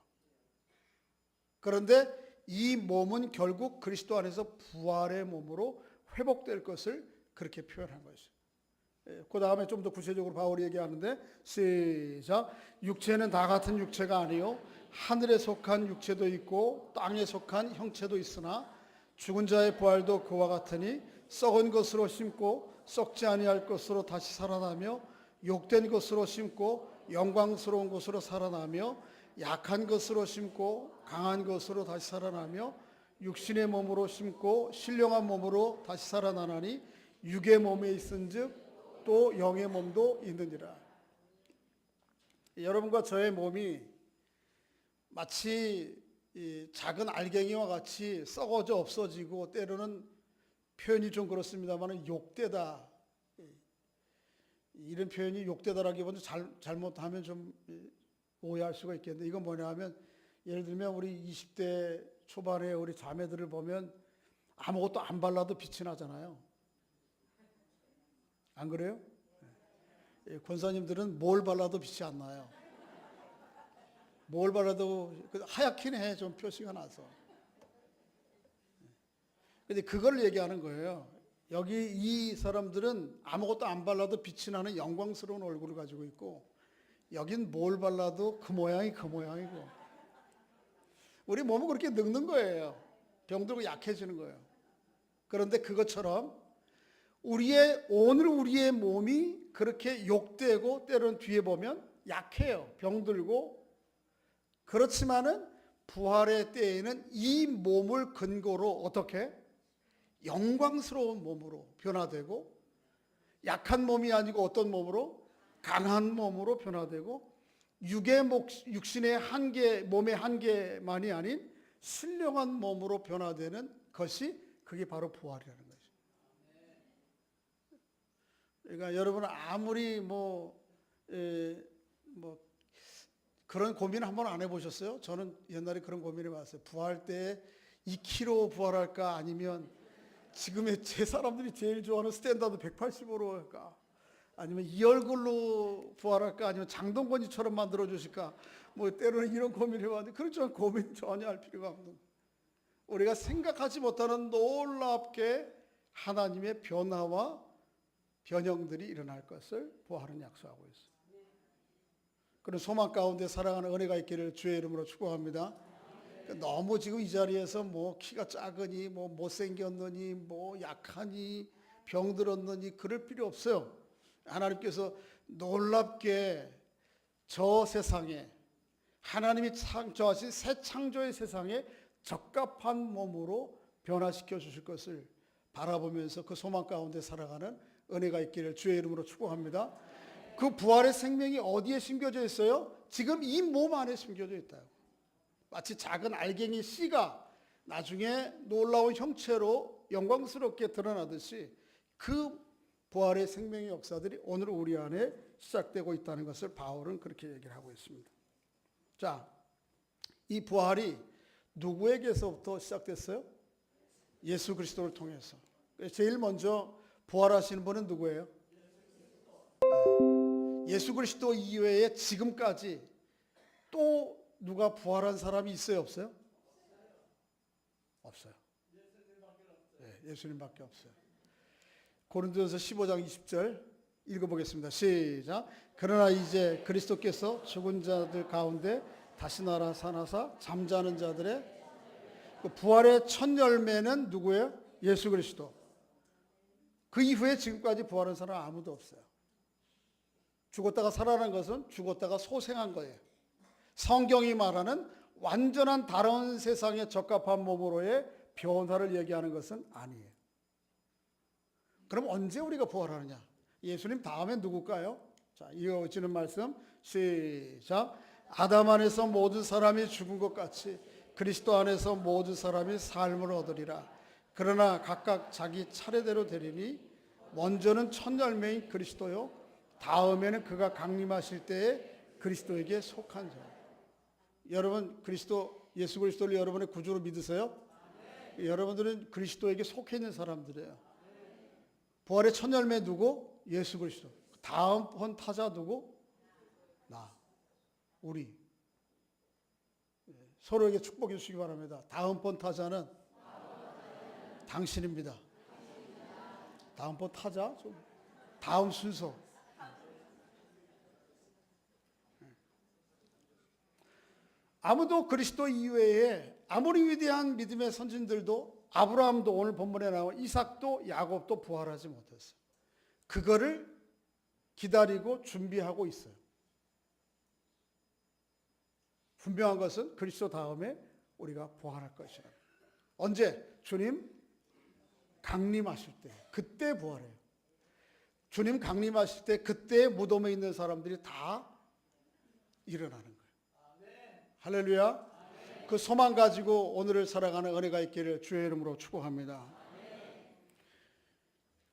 그런데 이 몸은 결국 그리스도 안에서 부활의 몸으로 회복될 것을 그렇게 표현한 것이죠. 그 다음에 좀 더 구체적으로 바울이 얘기하는데 시작. 육체는 다 같은 육체가 아니요 하늘에 속한 육체도 있고 땅에 속한 형체도 있으나 죽은 자의 부활도 그와 같으니 썩은 것으로 심고 썩지 아니할 것으로 다시 살아나며 욕된 것으로 심고 영광스러운 것으로 살아나며 약한 것으로 심고 강한 것으로 다시 살아나며 육신의 몸으로 심고 신령한 몸으로 다시 살아나나니 육의 몸에 있은즉 또 영의 몸도 있느니라. 여러분과 저의 몸이 마치 이 작은 알갱이와 같이 썩어져 없어지고 때로는 표현이 좀 그렇습니다만 욕되다, 이런 표현이 욕되다라기보다 잘못하면 좀 오해할 수가 있겠는데 이건 뭐냐 하면 예를 들면 우리 20대 초반에 우리 자매들을 보면 아무것도 안 발라도 빛이 나잖아요. 안 그래요? 권사님들은 뭘 발라도 빛이 안 나요. 뭘 발라도 하얗긴 해, 좀 표시가 나서. 근데 그걸 얘기하는 거예요. 여기 이 사람들은 아무것도 안 발라도 빛이 나는 영광스러운 얼굴을 가지고 있고, 여긴 뭘 발라도 그 모양이 그 모양이고, 우리 몸은 그렇게 늙는 거예요. 병들고 약해지는 거예요. 그런데 그것처럼 오늘 우리의 몸이 그렇게 욕되고 때로는 뒤에 보면 약해요. 병들고. 그렇지만은 부활의 때에는 이 몸을 근거로 어떻게? 영광스러운 몸으로 변화되고, 약한 몸이 아니고 어떤 몸으로? 강한 몸으로 변화되고, 육신의 한계, 몸의 한계만이 아닌 신령한 몸으로 변화되는 것이, 그게 바로 부활이라는 거죠. 그러니까 여러분 아무리 그런 고민 한번 안 해보셨어요? 저는 옛날에 그런 고민을 해봤어요. 부활 때 2kg 부활할까, 아니면 지금의 제 사람들이 제일 좋아하는 스탠다드 185로 할까, 아니면 이 얼굴로 부활할까, 아니면 장동건이처럼 만들어 주실까, 때로는 이런 고민을 해봤는데, 그렇죠. 고민 전혀 할 필요가 없는, 우리가 생각하지 못하는 놀랍게 하나님의 변화와 변형들이 일어날 것을 부활은 약속하고 있어요. 그런 소망 가운데 살아가는 은혜가 있기를 주의 이름으로 축복합니다. 너무 지금 이 자리에서 키가 작으니, 못생겼느니, 약하니, 병들었느니 그럴 필요 없어요. 하나님께서 놀랍게 저 세상에, 하나님이 창조하신 새 창조의 세상에 적합한 몸으로 변화시켜 주실 것을 바라보면서 그 소망 가운데 살아가는 은혜가 있기를 주의 이름으로 축복합니다. 그 부활의 생명이 어디에 심겨져 있어요? 지금 이 몸 안에 심겨져 있다고. 마치 작은 알갱이 씨가 나중에 놀라운 형체로 영광스럽게 드러나듯이, 그 부활의 생명의 역사들이 오늘 우리 안에 시작되고 있다는 것을 바울은 그렇게 얘기를 하고 있습니다. 자, 이 부활이 누구에게서부터 시작됐어요? 예수 그리스도를 통해서. 제일 먼저 부활하시는 분은 누구예요? 예수 그리스도 이외에 지금까지 또 누가 부활한 사람이 있어요, 없어요? 없어요. 네, 예수님밖에 없어요. 고린도전서 15장 20절 읽어보겠습니다. 시작. 그러나 이제 그리스도께서 죽은 자들 가운데 다시 나타나사 잠자는 자들의 그 부활의 첫 열매는 누구예요? 예수 그리스도. 그 이후에 지금까지 부활한 사람 아무도 없어요. 죽었다가 살아난 것은 죽었다가 소생한 거예요. 성경이 말하는 완전한 다른 세상에 적합한 몸으로의 변화를 얘기하는 것은 아니에요. 그럼 언제 우리가 부활하느냐? 예수님 다음에 누굴까요? 자, 이어지는 말씀 시작. 아담 안에서 모든 사람이 죽은 것 같이 그리스도 안에서 모든 사람이 삶을 얻으리라. 그러나 각각 자기 차례대로 되리니 먼저는 첫 열매인 그리스도요, 다음에는 그가 강림하실 때에 그리스도에게 속한 자. 여러분 예수 그리스도를 여러분의 구주로 믿으세요? 네. 여러분들은 그리스도에게 속해 있는 사람들이에요. 부활의 첫 열매 누구? 예수 그리스도. 다음번 타자 누구? 나, 우리. 서로에게 축복해 주시기 바랍니다. 다음번 타자는 당신입니다. 다음번 타자, 다음 순서. 아무도 그리스도 이외에 아무리 위대한 믿음의 선진들도, 아브라함도, 오늘 본문에 나온 이삭도 야곱도 부활하지 못했어요. 그거를 기다리고 준비하고 있어요. 분명한 것은 그리스도 다음에 우리가 부활할 것이라. 언제? 주님 강림하실 때, 그때 부활해요. 주님 강림하실 때 그때 무덤에 있는 사람들이 다 일어나는 거예요. 할렐루야. 그 소망 가지고 오늘을 살아가는 은혜가 있기를 주의 이름으로 축복합니다.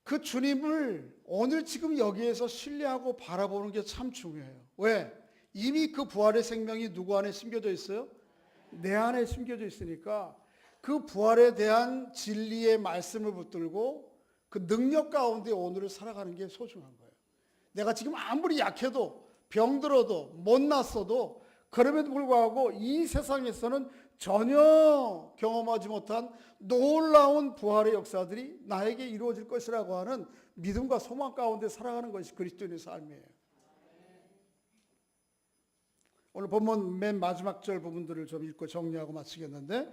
그 주님을 오늘 지금 여기에서 신뢰하고 바라보는 게 참 중요해요. 왜? 이미 그 부활의 생명이 누구 안에 심겨져 있어요? 내 안에 심겨져 있으니까 그 부활에 대한 진리의 말씀을 붙들고 그 능력 가운데 오늘을 살아가는 게 소중한 거예요. 내가 지금 아무리 약해도, 병들어도, 못났어도 그럼에도 불구하고 이 세상에서는 전혀 경험하지 못한 놀라운 부활의 역사들이 나에게 이루어질 것이라고 하는 믿음과 소망 가운데 살아가는 것이 그리스도인의 삶이에요. 오늘 본문 맨 마지막 절 부분들을 좀 읽고 정리하고 마치겠는데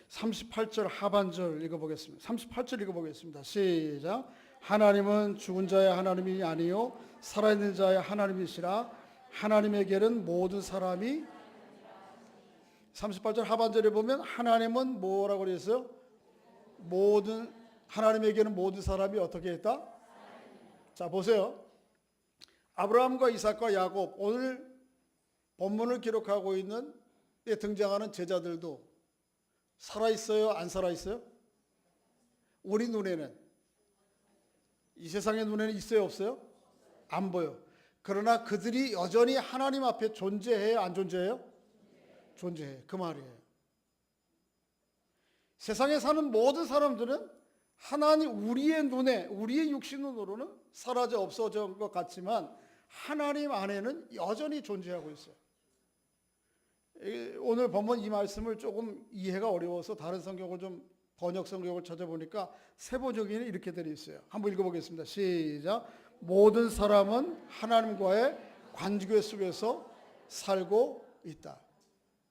38절 하반절 읽어보겠습니다. 38절 읽어보겠습니다. 시작. 하나님은 죽은 자의 하나님이 아니요 살아있는 자의 하나님이시라. 하나님에게는 모든 사람이 38절 하반절에 보면 하나님은 뭐라고 그랬어요? 하나님에게는 모든 사람이 어떻게 했다? 자 보세요. 아브라함과 이삭과 야곱, 오늘 본문을 기록하고 있는 데 등장하는 제자들도 살아있어요? 안 살아있어요? 우리 눈에는, 이 세상의 눈에는 있어요? 없어요? 안 보여. 그러나 그들이 여전히 하나님 앞에 존재해요? 안 존재해요? 존재해. 그 말이에요. 세상에 사는 모든 사람들은 하나님, 우리의 눈에, 우리의 육신 눈으로는 사라져 없어진 것 같지만 하나님 안에는 여전히 존재하고 있어요. 오늘 본문 이 말씀을 조금 이해가 어려워서 다른 성경을 좀 번역 성경을 찾아보니까 세번역에는 이렇게 되어 있어요. 한번 읽어보겠습니다. 시작. 모든 사람은 하나님과의 관계 속에서 살고 있다.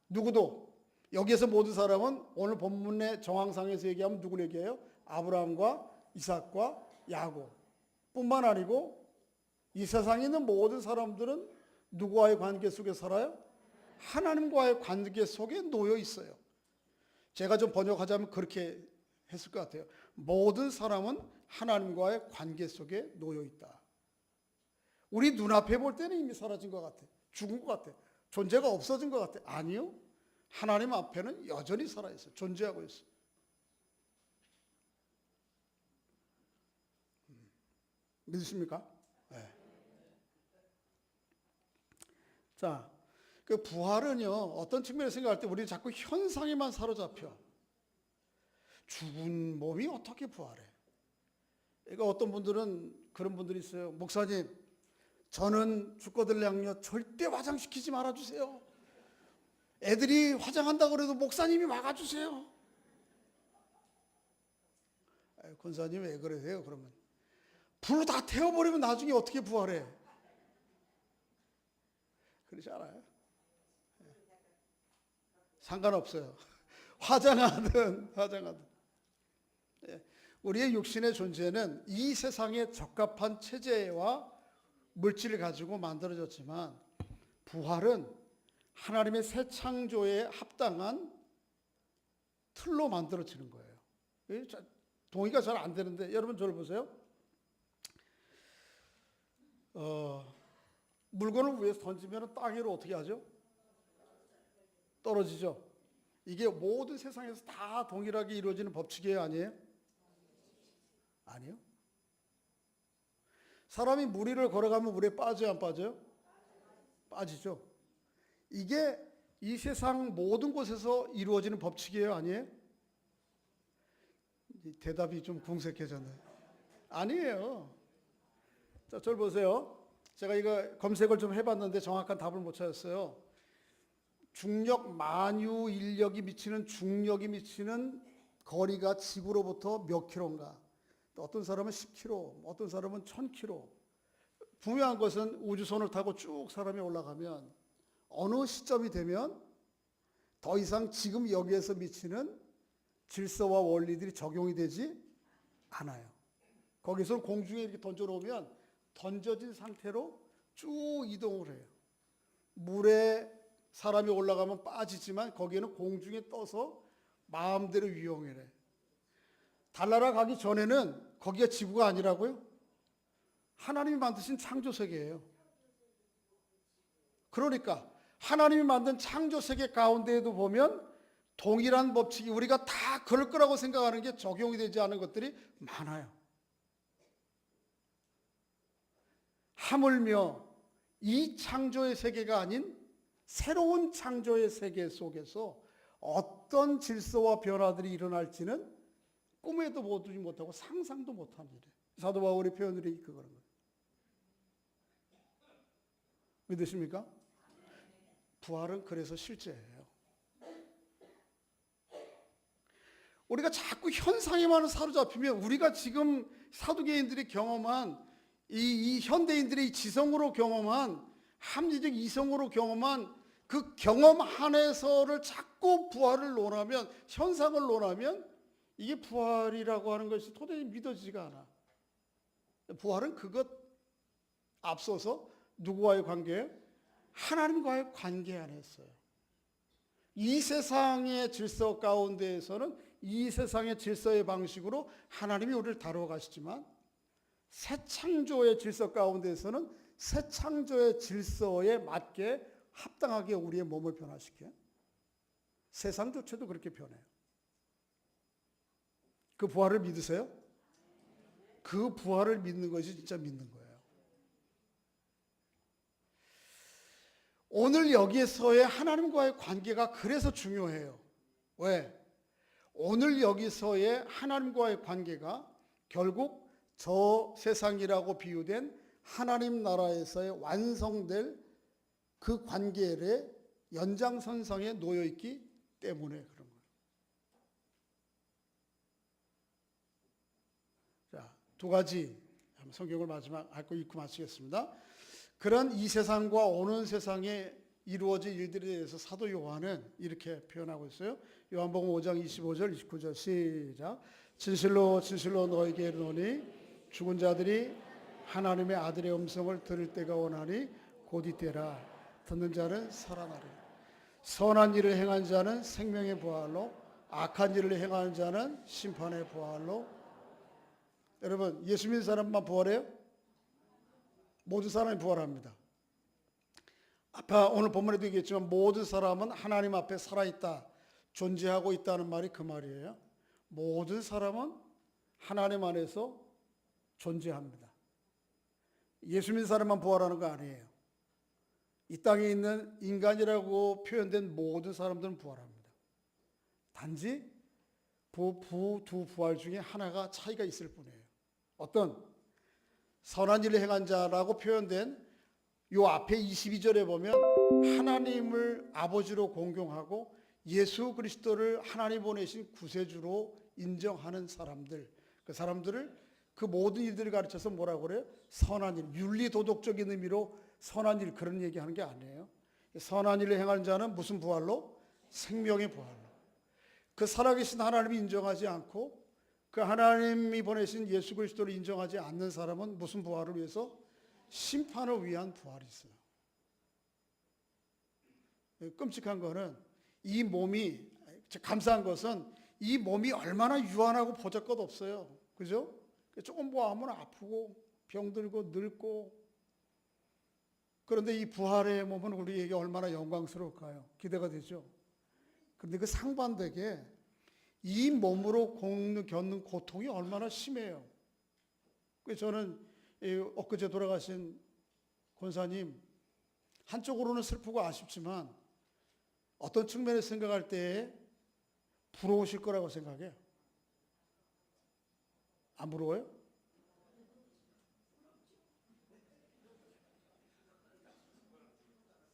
누구도, 여기에서 모든 사람은 오늘 본문의 정황상에서 얘기하면 누구를 얘기해요? 아브라함과 이삭과 야곱 뿐만 아니고 이 세상에 있는 모든 사람들은 누구와의 관계 속에 살아요? 하나님과의 관계 속에 놓여 있어요. 제가 좀 번역하자면 그렇게 했을 것 같아요. 모든 사람은 하나님과의 관계 속에 놓여 있다. 우리 눈앞에 볼 때는 이미 사라진 것 같아. 죽은 것 같아. 존재가 없어진 것 같아. 아니요. 하나님 앞에는 여전히 살아있어요. 존재하고 있어요. 믿으십니까? 네. 자, 그 부활은요, 어떤 측면에서 생각할 때 우리는 자꾸 현상에만 사로잡혀. 죽은 몸이 어떻게 부활해? 그러니까 어떤 분들은 그런 분들이 있어요. 목사님, 저는 죽거들량요 절대 화장시키지 말아주세요. 애들이 화장한다고 그래도 목사님이 막아주세요. 권사님 왜 그러세요? 그러면 불로 다 태워버리면 나중에 어떻게 부활해? 그러지 않아요? 상관없어요. 화장하든. 우리의 육신의 존재는 이 세상에 적합한 체제와 물질을 가지고 만들어졌지만 부활은 하나님의 새 창조에 합당한 틀로 만들어지는 거예요. 동의가 잘 안 되는데 여러분 저를 보세요. 물건을 위에서 던지면 땅 위로 어떻게 하죠? 떨어지죠. 이게 모든 세상에서 다 동일하게 이루어지는 법칙이에요? 아니에요? 아니요. 사람이 물 위를 걸어가면 물에 빠져요? 안 빠져요? 빠지죠. 이게 이 세상 모든 곳에서 이루어지는 법칙이에요? 아니에요? 대답이 좀 궁색해졌네. 아니에요. 자, 저를 보세요. 제가 이거 검색을 좀 해봤는데 정확한 답을 못 찾았어요. 만유 인력이 미치는 중력이 미치는 거리가 지구로부터 몇 킬로인가? 어떤 사람은 10km, 어떤 사람은 1000km. 분명한 것은 우주선을 타고 쭉 사람이 올라가면 어느 시점이 되면 더 이상 지금 여기에서 미치는 질서와 원리들이 적용이 되지 않아요. 거기서 공중에 이렇게 던져놓으면 던져진 상태로 쭉 이동을 해요. 물에 사람이 올라가면 빠지지만 거기에는 공중에 떠서 마음대로 유영을 해. 달나라 가기 전에는 거기가 지구가 아니라고요? 하나님이 만드신 창조 세계예요. 그러니까 하나님이 만든 창조 세계 가운데에도 보면 동일한 법칙이 우리가 다 그럴 거라고 생각하는 게 적용이 되지 않은 것들이 많아요. 하물며 이 창조의 세계가 아닌 새로운 창조의 세계 속에서 어떤 질서와 변화들이 일어날지는 꿈에도 보지 못하고 상상도 못한 일이에요. 사도 바울의 표현들이 그거는 거예요. 믿으십니까? 부활은 그래서 실제예요. 우리가 자꾸 현상에만 사로잡히면 우리가 지금 사두개인들이 경험한 이 현대인들이 지성으로 경험한 합리적 이성으로 경험한 그 경험 안에서를 자꾸 부활을 논하면, 현상을 논하면 이게 부활이라고 하는 것이 도저히 믿어지지가 않아. 부활은 그것 앞서서 누구와의 관계예요? 하나님과의 관계 안에 있어요. 이 세상의 질서 가운데에서는 이 세상의 질서의 방식으로 하나님이 우리를 다루어 가시지만, 새 창조의 질서 가운데에서는 새 창조의 질서에 맞게 합당하게 우리의 몸을 변화시켜요. 세상조차도 그렇게 변해요. 그 부활을 믿으세요? 그 부활을 믿는 것이 진짜 믿는 거예요. 오늘 여기에서의 하나님과의 관계가 그래서 중요해요. 왜? 오늘 여기서의 하나님과의 관계가 결국 저 세상이라고 비유된 하나님 나라에서의 완성될 그 관계의 연장선상에 놓여있기 때문에 그런 거예요. 자, 두 가지 성경을 마지막 읽고 마치겠습니다. 그런 이 세상과 오는 세상에 이루어질 일들에 대해서 사도 요한은 이렇게 표현하고 있어요. 요한복음 5장 25절 29절 시작. 진실로 진실로 너에게 이르노니 죽은 자들이 하나님의 아들의 음성을 들을 때가 오나니 곧 이때라. 듣는 자는 살아나리. 선한 일을 행한 자는 생명의 부활로, 악한 일을 행하는 자는 심판의 부활로. 여러분, 예수 믿는 사람만 부활해요? 모든 사람이 부활합니다. 아까 오늘 본문에도 얘기했지만 모든 사람은 하나님 앞에 살아있다, 존재하고 있다는 말이 그 말이에요. 모든 사람은 하나님 안에서 존재합니다. 예수 믿는 사람만 부활하는 거 아니에요. 이 땅에 있는 인간이라고 표현된 모든 사람들은 부활합니다. 단지 두 부활 중에 하나가 차이가 있을 뿐이에요. 어떤? 선한 일을 행한 자라고 표현된 요 앞에 22절에 보면 하나님을 아버지로 공경하고 예수 그리스도를 하나님 보내신 구세주로 인정하는 사람들, 그 사람들을 그 모든 일들을 가르쳐서 뭐라고 그래요? 선한 일, 윤리도덕적인 의미로 선한 일, 그런 얘기하는 게 아니에요. 선한 일을 행하는 자는 무슨 부활로? 생명의 부활로. 그 살아계신 하나님이 인정하지 않고 그 하나님이 보내신 예수 그리스도를 인정하지 않는 사람은 무슨 부활을 위해서? 심판을 위한 부활이 있어요. 끔찍한 거는 이 몸이, 감사한 것은 이 몸이 얼마나 유한하고 보잘것 없어요. 그죠? 조금 뭐 하면 아프고 병들고 늙고. 그런데 이 부활의 몸은 우리에게 얼마나 영광스러울까요? 기대가 되죠. 그런데 그 상반되게 이 몸으로 겪는 고통이 얼마나 심해요. 그래서 저는 엊그제 돌아가신 권사님, 한쪽으로는 슬프고 아쉽지만 어떤 측면에서 생각할 때 부러우실 거라고 생각해요. 안 부러워요?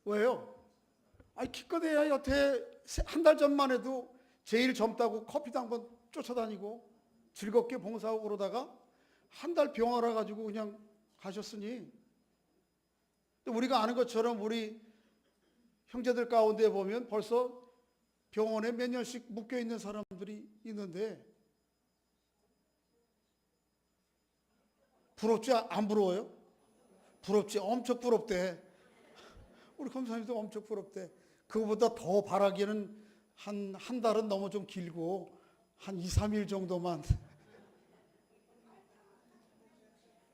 왜요? 아니, 기껏해야 여태 한 달 전만 해도 제일 젊다고 커피도 한번 쫓아다니고 즐겁게 봉사하고 그러다가 한 달 병원을 가지고 그냥 가셨으니, 우리가 아는 것처럼 우리 형제들 가운데 보면 벌써 병원에 몇 년씩 묶여 있는 사람들이 있는데 부럽지? 안 부러워요? 부럽지? 엄청 부럽대. 우리 검사님도 엄청 부럽대. 그거보다 더 바라기는 한 달은 너무 좀 길고 한 2, 3일 정도만.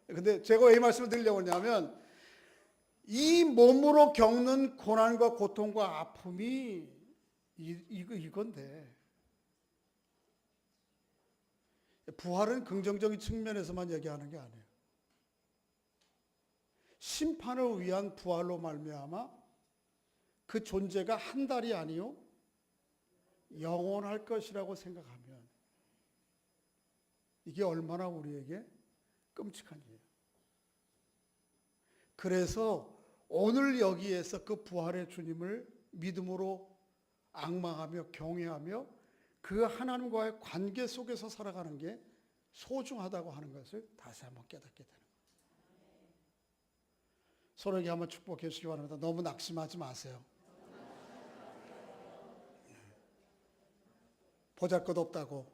근데 제가 왜 이 말씀을 드리려고 하냐면 이 몸으로 겪는 고난과 고통과 아픔이 이건데, 부활은 긍정적인 측면에서만 얘기하는 게 아니에요. 심판을 위한 부활로 말미암아 그 존재가 한 달이 아니요 영원할 것이라고 생각하면 이게 얼마나 우리에게 끔찍한 일이에요. 그래서 오늘 여기에서 그 부활의 주님을 믿음으로 앙망하며 경외하며 그 하나님과의 관계 속에서 살아가는 게 소중하다고 하는 것을 다시 한번 깨닫게 되는 거예요. 서로에게 한번 축복해 주시기 바랍니다. 너무 낙심하지 마세요. 보잘것없다고.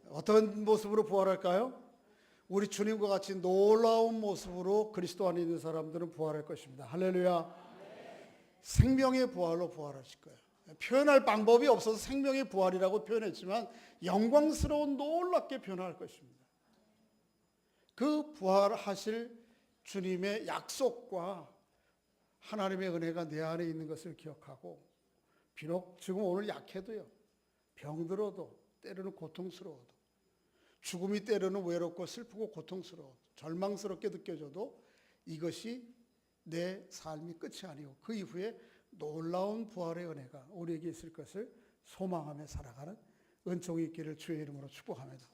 어떤 모습으로 부활할까요? 우리 주님과 같이 놀라운 모습으로 그리스도 안에 있는 사람들은 부활할 것입니다. 할렐루야. 생명의 부활로 부활하실 거예요. 표현할 방법이 없어서 생명의 부활이라고 표현했지만 영광스러운 놀랍게 변화할 것입니다. 그 부활하실 주님의 약속과 하나님의 은혜가 내 안에 있는 것을 기억하고, 비록 지금 오늘 약해도요, 병들어도, 때로는 고통스러워도, 죽음이 때로는 외롭고 슬프고 고통스러워도, 절망스럽게 느껴져도 이것이 내 삶이 끝이 아니고 그 이후에 놀라운 부활의 은혜가 우리에게 있을 것을 소망하며 살아가는 은총이 있기를 주의 이름으로 축복합니다.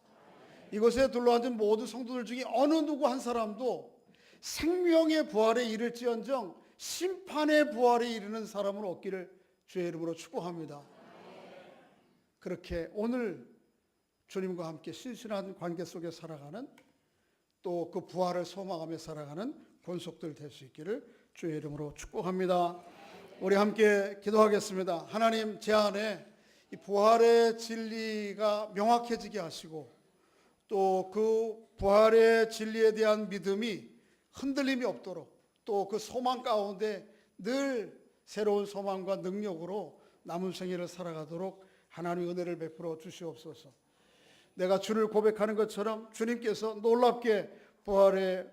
이곳에 둘러앉은 모든 성도들 중에 어느 누구 한 사람도 생명의 부활에 이를지언정 심판의 부활에 이르는 사람은 없기를 주의 이름으로 축복합니다. 그렇게 오늘 주님과 함께 신실한 관계 속에 살아가는, 또 그 부활을 소망하며 살아가는 권속들 될 수 있기를 주의 이름으로 축복합니다. 우리 함께 기도하겠습니다. 하나님, 제 안에 이 부활의 진리가 명확해지게 하시고, 또 그 부활의 진리에 대한 믿음이 흔들림이 없도록, 또 그 소망 가운데 늘 새로운 소망과 능력으로 남은 생애를 살아가도록 하나님의 은혜를 베풀어 주시옵소서. 내가 주를 고백하는 것처럼 주님께서 놀랍게 부활의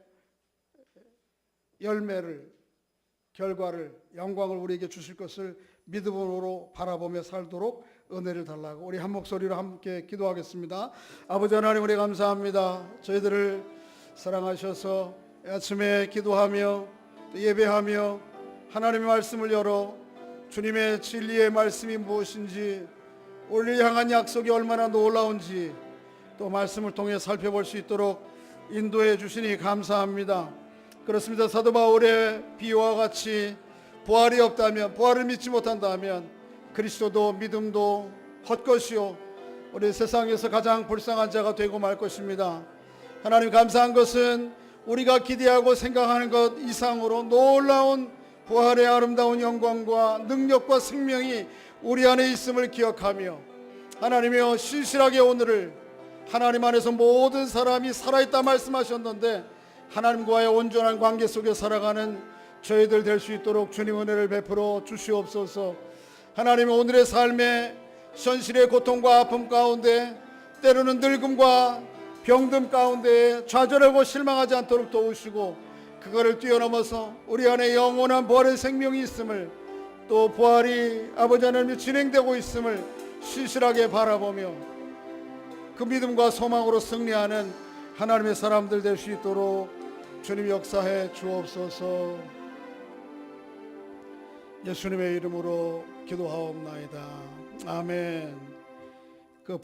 열매를, 결과를, 영광을 우리에게 주실 것을 믿음으로 바라보며 살도록 은혜를 달라고 우리 한 목소리로 함께 기도하겠습니다. 아버지 하나님, 우리 감사합니다. 저희들을 사랑하셔서 아침에 기도하며 예배하며 하나님의 말씀을 열어 주님의 진리의 말씀이 무엇인지, 우리를 향한 약속이 얼마나 놀라운지 또 말씀을 통해 살펴볼 수 있도록 인도해 주시니 감사합니다. 그렇습니다. 사도 바울의 비유와 같이 부활이 없다면, 부활을 믿지 못한다면 그리스도도 믿음도 헛것이요 우리 세상에서 가장 불쌍한 자가 되고 말 것입니다. 하나님, 감사한 것은 우리가 기대하고 생각하는 것 이상으로 놀라운 부활의 아름다운 영광과 능력과 생명이 우리 안에 있음을 기억하며, 하나님이여, 신실하게 오늘을 하나님 안에서 모든 사람이 살아있다 말씀하셨는데 하나님과의 온전한 관계 속에 살아가는 저희들 될 수 있도록 주님 은혜를 베풀어 주시옵소서. 하나님, 오늘의 삶에 현실의 고통과 아픔 가운데, 때로는 늙음과 병듦 가운데 좌절하고 실망하지 않도록 도우시고, 그거를 뛰어넘어서 우리 안에 영원한 부활의 생명이 있음을, 또 부활이 아버지 하나님이 진행되고 있음을 신실하게 바라보며 그 믿음과 소망으로 승리하는 하나님의 사람들 될 수 있도록 주님 역사해 주옵소서. 예수님의 이름으로 기도하옵나이다. 아멘. 그